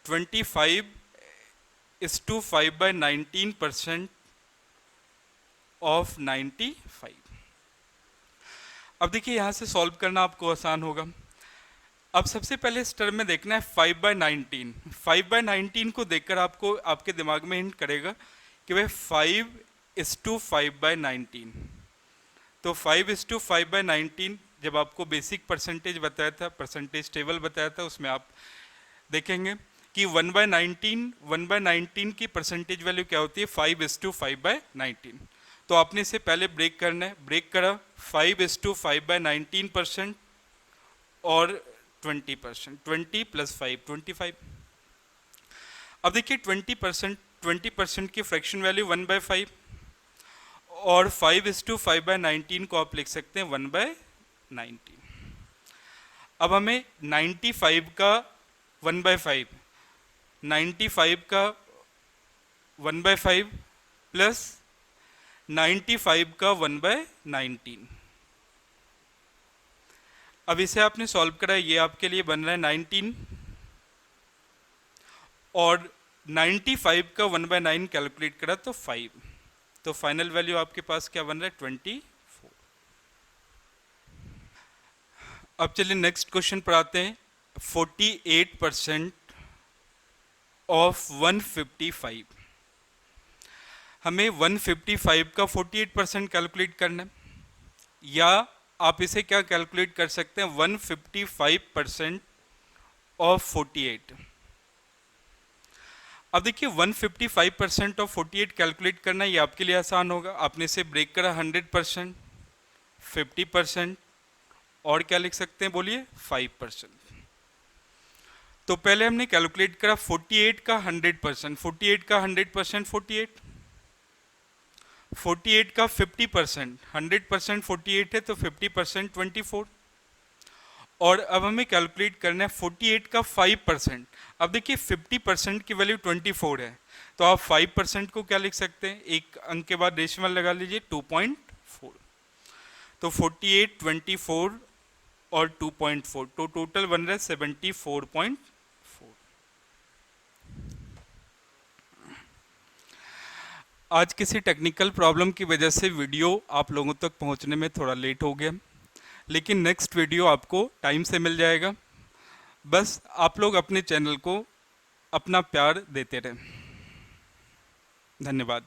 25:5/19% ऑफ 95। अब देखिए यहाँ से सॉल्व करना आपको आसान होगा। अब सबसे पहले इस टर्म में देखना है 5/19। 5/19 को देखकर आपको आपके दिमाग में हिंट करेगा कि भाई 5:5/19। तो 5:5/19 जब आपको बेसिक परसेंटेज बताया था, परसेंटेज टेबल बताया था, उसमें आप देखेंगे कि 1/19 की परसेंटेज वैल्यू क्या होती है, 5:5/19। तो आपने इसे पहले ब्रेक करना है, ब्रेक करा 5:5/19% और 20%, 20 प्लस 5 25। अब देखिए 20% की फ्रैक्शन वैल्यू 1/5, और 5:5/19 को आप लिख सकते हैं 1/19। अब हमें 95 का 1/5, 95 का 1/5 प्लस 95 का 1/19। अब इसे आपने सॉल्व करा, ये आपके लिए बन रहा है 19, और 95 का 1/9 कैलकुलेट करा तो 5, तो फाइनल वैल्यू आपके पास क्या बन रहा है 24। अब चलिए नेक्स्ट क्वेश्चन पर आते हैं। 48% ऑफ 155, हमें 155 का 48% कैलकुलेट करना है, या आप इसे क्या कैलकुलेट कर सकते हैं 155% ऑफ 48। अब देखिए 155% ऑफ 48 कैलकुलेट करना ये आपके लिए आसान होगा। आपने इसे ब्रेक करा 100%, 50% और क्या लिख सकते हैं बोलिए 5%। तो पहले हमने कैलकुलेट करा 48 का 100%, 48 का 100% 48, 48 का 50%, 100% 48 है तो 50% 24, और अब हमें कैलकुलेट करना है 48 का 5%। अब देखिए 50% की वैल्यू 24 है, तो आप 5% को क्या लिख सकते हैं, एक अंक के बाद डेसिमल लगा लीजिए 2.4, तो 48, 24 और 2.4, तो टोटल बन रहा है 74.4। आज किसी टेक्निकल प्रॉब्लम की वजह से वीडियो आप लोगों तक पहुंचने में थोड़ा लेट हो गया, लेकिन नेक्स्ट वीडियो आपको टाइम से मिल जाएगा। बस आप लोग अपने चैनल को अपना प्यार देते रहें। धन्यवाद।